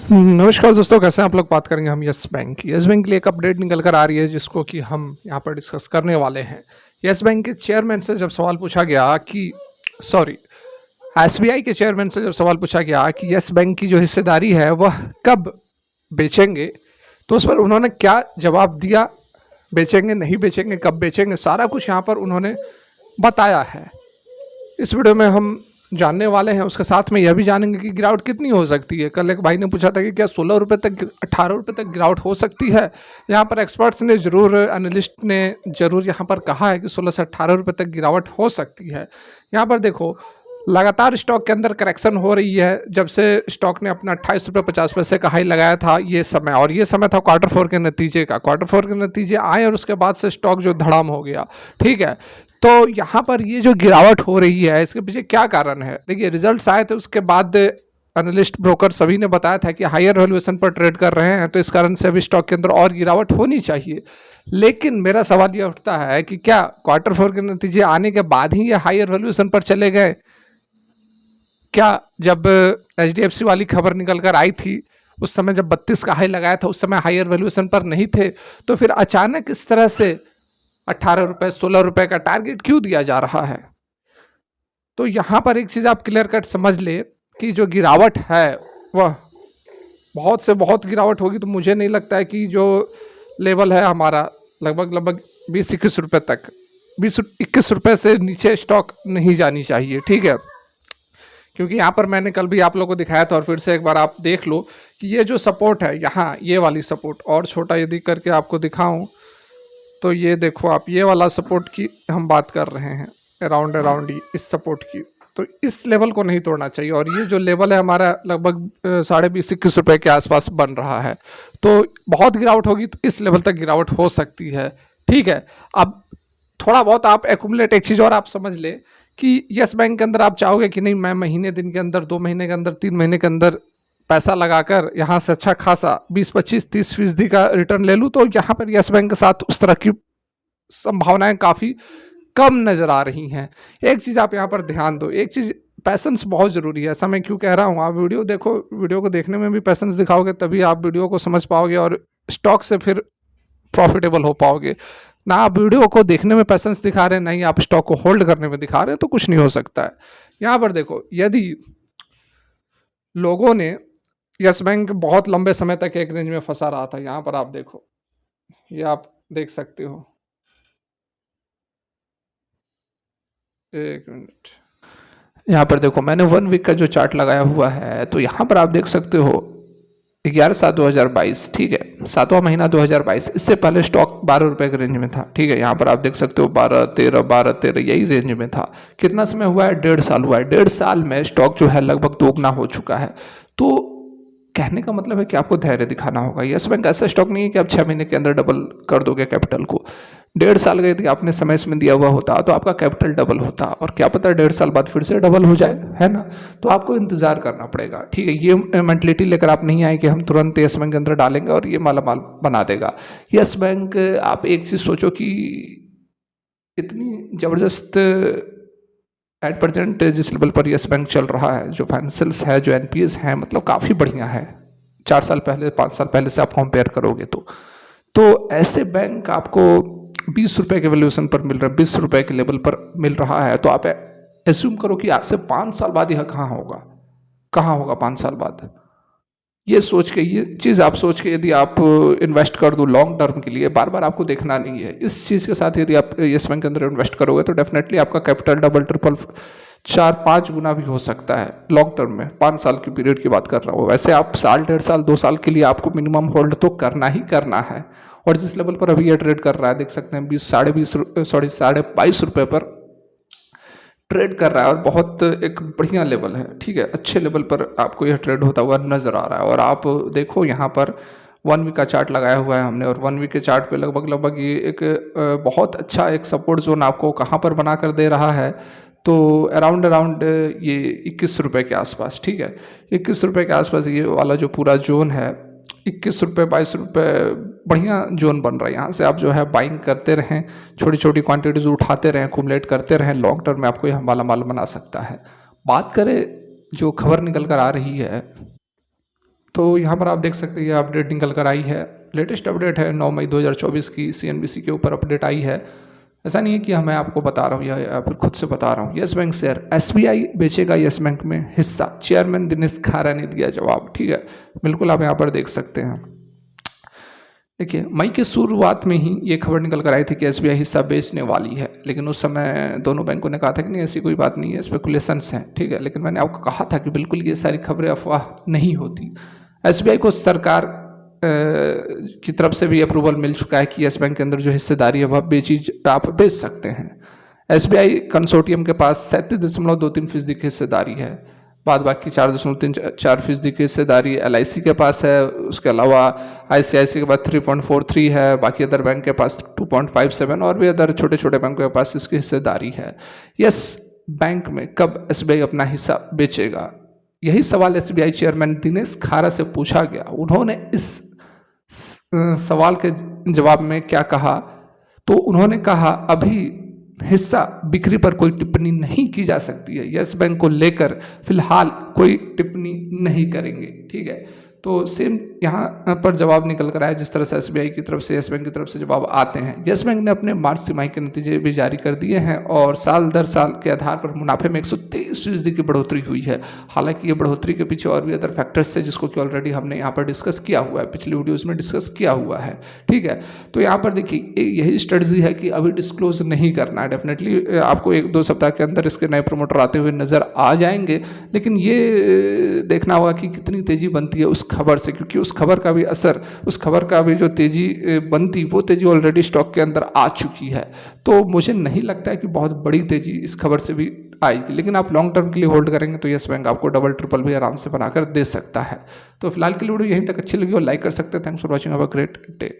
नमस्कार दोस्तों, कैसे हैं आप लोग। बात करेंगे हम यस बैंक की। यस बैंक के लिए एक अपडेट निकल कर आ रही है जिसको कि हम यहाँ पर डिस्कस करने वाले हैं। यस बैंक के चेयरमैन से जब सवाल पूछा गया कि सॉरी एसबीआई के चेयरमैन से जब सवाल पूछा गया कि यस बैंक की जो हिस्सेदारी है वह कब बेचेंगे, तो उस पर उन्होंने क्या जवाब दिया। बेचेंगे, नहीं बेचेंगे, कब बेचेंगे, सारा कुछ यहाँ पर उन्होंने बताया है। इस वीडियो में हम जानने वाले हैं। उसके साथ में यह भी जानेंगे कि गिरावट कितनी हो सकती है। कल एक भाई ने पूछा था कि क्या 16 रुपये तक, 18 रुपये तक गिरावट हो सकती है। यहाँ पर एक्सपर्ट्स ने ज़रूर, एनालिस्ट ने ज़रूर यहाँ पर कहा है कि 16 से 18 रुपये तक गिरावट हो सकती है। यहाँ पर देखो, लगातार स्टॉक के अंदर करेक्शन हो रही है। जब से स्टॉक ने अपना 28 रुपये 50 पैसे का हाई लगाया था, ये समय, और ये समय था Q4 के नतीजे का। Q4 के नतीजे आए और उसके बाद से स्टॉक जो धड़ाम हो गया। ठीक है, तो यहाँ पर ये जो गिरावट हो रही है इसके पीछे क्या कारण है। देखिए, रिजल्ट्स आए थे, उसके बाद एनालिस्ट, ब्रोकर सभी ने बताया था कि हायर वैल्यूएशन पर ट्रेड कर रहे हैं, तो इस कारण से अभी स्टॉक के अंदर और गिरावट होनी चाहिए। लेकिन मेरा सवाल ये उठता है कि क्या Q4 के नतीजे आने के बाद ही ये हायर वैल्यूएशन पर चले गए। क्या जब HDFC वाली खबर निकल कर आई थी, उस समय जब 32 का हाई लगाया था, उस समय हायर वैल्यूएशन पर नहीं थे, तो फिर अचानक इस तरह से 18 रुपये 16 रुपये का टारगेट क्यों दिया जा रहा है। तो यहाँ पर एक चीज़ आप क्लियर कट समझ ले कि जो गिरावट है वह बहुत से बहुत गिरावट होगी। तो मुझे नहीं लगता है कि जो लेवल है हमारा लगभग 20-21 रुपये तक, 20-21 रुपये से नीचे स्टॉक नहीं जानी चाहिए। ठीक है, क्योंकि यहाँ पर मैंने कल भी आप लोगों को दिखाया था और फिर से एक बार आप देख लो कि ये जो सपोर्ट है, यहाँ ये वाली सपोर्ट, और छोटा यदि करके आपको दिखाऊं तो ये देखो आप, ये वाला सपोर्ट की हम बात कर रहे हैं, अराउंड अराउंड इस सपोर्ट की। तो इस लेवल को नहीं तोड़ना चाहिए, और ये जो लेवल है हमारा लगभग 20-21 रुपये के आसपास बन रहा है। तो बहुत गिरावट होगी तो इस लेवल तक गिरावट हो सकती है। ठीक है, अब थोड़ा बहुत आप एक्यूमुलेट, एक चीज़ और आप समझ ले कि यस बैंक के अंदर आप चाहोगे कि नहीं, मैं महीने दिन के अंदर, 2 महीने के अंदर, 3 महीने के अंदर पैसा लगाकर यहाँ से अच्छा खासा 20-25-30% का रिटर्न ले लूँ, तो यहाँ पर यस बैंक के साथ उस तरह की संभावनाएं काफ़ी कम नज़र आ रही हैं। एक चीज़ आप यहाँ पर ध्यान दो, एक चीज़, पैसेंस बहुत ज़रूरी है। ऐसा मैं क्यों कह रहा हूँ, आप वीडियो देखो, वीडियो को देखने में भी पैसेंस दिखाओगे तभी आप वीडियो को समझ पाओगे और स्टॉक से फिर प्रॉफिटेबल हो पाओगे। ना आप वीडियो को देखने में पैसेंस दिखा रहे हैं, ना ही आप स्टॉक को होल्ड करने में दिखा रहे हैं, तो कुछ नहीं हो सकता है। यहाँ पर देखो, यदि लोगों ने यस बैंक बहुत लंबे समय तक एक रेंज में फंसा रहा था, यहाँ पर आप देखो, ये आप देख सकते हो, एक मिनट, यहाँ पर देखो, मैंने 1 वीक का जो चार्ट लगाया हुआ है, तो यहाँ पर आप देख सकते हो 11/7/2022। ठीक है, 7वां महीना 2022। इससे पहले स्टॉक 12 रुपये के रेंज में था। ठीक है, यहाँ पर आप देख सकते हो 12-13 यही रेंज में था। कितना समय हुआ है? 1.5 साल हुआ है। 1.5 साल में स्टॉक जो है लगभग दोगुना हो चुका है। तो कहने का मतलब है कि आपको धैर्य दिखाना होगा। यस बैंक ऐसा स्टॉक नहीं है कि आप 6 महीने के अंदर डबल कर दोगे कैपिटल को। 1.5 साल का यदि आपने समय इसमें दिया हुआ होता तो आपका कैपिटल डबल होता, और क्या पता 1.5 साल बाद फिर से डबल हो जाए, है ना। तो आपको इंतजार करना पड़ेगा। ठीक है, ये मेंटलिटी लेकर आप नहीं आए कि हम तुरंत यस बैंक के अंदर डालेंगे और ये माला माल बना देगा। यस बैंक, आप एक चीज़ सोचो कि इतनी ज़बरदस्त एट प्रेजेंट जिस लेवल पर यस बैंक चल रहा है, जो फाइनेंशियल्स है, जो एनपीएस है, मतलब काफ़ी बढ़िया है। 4 साल पहले, 5 साल पहले से आप कंपेयर करोगे तो ऐसे बैंक आपको 20 रुपये के वैल्यूएशन पर मिल रहे हैं, 20 रुपये के लेवल पर मिल रहा है। तो आप एज्यूम करो कि आज से 5 साल बाद यह कहाँ होगा, कहाँ होगा 5 साल बाद। ये सोच के, ये चीज़ आप सोच के यदि आप इन्वेस्ट कर दो लॉन्ग टर्म के लिए, बार बार आपको देखना नहीं है। इस चीज़ के साथ यदि आप यस बैंक के अंदर इन्वेस्ट करोगे तो डेफिनेटली आपका कैपिटल डबल, ट्रिपल, 4-5 गुना भी हो सकता है लॉन्ग टर्म में। 5 साल की पीरियड की बात कर रहा हूँ। वैसे आप साल, 1.5 साल, 2 साल के लिए आपको मिनिमम होल्ड तो करना ही करना है। और जिस लेवल पर अभी ये ट्रेड कर रहा है, देख सकते हैं 22.5 रुपये पर ट्रेड कर रहा है, और बहुत एक बढ़िया लेवल है। ठीक है, अच्छे लेवल पर आपको यह ट्रेड होता हुआ नज़र आ रहा है। और आप देखो, यहाँ पर 1 वीक का चार्ट लगाया हुआ है हमने, और 1 वीक के चार्ट पे लगभग ये एक बहुत अच्छा एक सपोर्ट जोन आपको कहाँ पर बना कर दे रहा है, तो अराउंड ये 21 रुपये के आसपास। ठीक है, 21 रुपये के आसपास ये वाला जो पूरा जोन है, 21 रुपये 22 रुपये, बढ़िया जोन बन रहा है। यहाँ से आप जो है बाइंग करते रहें, छोटी छोटी क्वांटिटीज उठाते रहें, कुमुलेट करते रहें, लॉन्ग टर्म में आपको यह माला माल बना सकता है। बात करें जो खबर निकल कर आ रही है तो यहाँ पर आप देख सकते हैं ये अपडेट निकल कर आई है। लेटेस्ट अपडेट है 9 मई 2024 की, सीएनबीसी के ऊपर अपडेट आई है। ऐसा नहीं है कि मैं आपको बता रहा हूँ या फिर खुद से बता रहा हूँ। यस बैंक शेयर एसबीआई बेचेगा यस बैंक में हिस्सा, चेयरमैन दिनेश खारा ने दिया जवाब। ठीक है, बिल्कुल आप यहाँ पर देख सकते हैं। देखिए, मई के शुरुआत में ही ये खबर निकल कर आई थी कि एसबीआई हिस्सा बेचने वाली है, लेकिन उस समय दोनों बैंकों ने कहा था कि नहीं ऐसी कोई बात नहीं है, स्पेकुलेशंस हैं। ठीक है, लेकिन मैंने आपको कहा था कि बिल्कुल ये सारी खबरें अफवाह नहीं होती। एसबीआई को सरकार की तरफ से भी अप्रूवल मिल चुका है कि यस बैंक के अंदर जो हिस्सेदारी है वह आप बेच सकते हैं। एसबीआई कंसोर्टियम के पास 37.23% की हिस्सेदारी है। बाद बाकी 4.34% की हिस्सेदारी एलआईसी के पास है। उसके अलावा आईसीआईसी के पास 3.43 है। बाकी अदर बैंक के पास 2.57 और भी अदर छोटे छोटे बैंकों के पास इसकी हिस्सेदारी है। यस बैंक में कब एसबीआई अपना हिस्सा बेचेगा, यही सवाल एसबीआई चेयरमैन दिनेश खारा से पूछा गया। उन्होंने इस सवाल के जवाब में क्या कहा, तो उन्होंने कहा अभी हिस्सा बिक्री पर कोई टिप्पणी नहीं की जा सकती है। यस बैंक को लेकर फिलहाल कोई टिप्पणी नहीं करेंगे। ठीक है, तो सेम यहाँ पर जवाब निकल कर आया जिस तरह से एसबीआई की तरफ से यस बैंक की तरफ से जवाब आते हैं। यस बैंक ने अपने मार्च तिमाही के नतीजे भी जारी कर दिए हैं और साल दर साल के आधार पर मुनाफे में 123% की बढ़ोतरी हुई है। हालांकि ये बढ़ोतरी के पीछे और भी अदर फैक्टर्स थे जिसको कि ऑलरेडी हमने यहाँ पर डिस्कस किया हुआ है, पिछली वीडियोज़ में डिस्कस किया हुआ है। ठीक है, तो यहाँ पर देखिए यही स्ट्रेटजी है कि अभी डिस्क्लोज नहीं करना है। डेफिनेटली आपको 1-2 सप्ताह के अंदर इसके नए प्रमोटर आते हुए नजर आ जाएंगे, लेकिन ये देखना होगा कि कितनी तेजी बनती है उस खबर से, क्योंकि उस खबर का भी असर, उस खबर का भी जो तेजी बनती, वो तेजी ऑलरेडी स्टॉक के अंदर आ चुकी है। तो मुझे नहीं लगता है कि बहुत बड़ी तेजी इस खबर से भी आएगी, लेकिन आप लॉन्ग टर्म के लिए होल्ड करेंगे तो यस बैंक आपको डबल ट्रिपल भी आराम से बनाकर दे सकता है। तो फिलहाल के लिए वीडियो यहीं तक अच्छी लगी और लाइक कर सकते हैं। Thanks for watching, have a great day.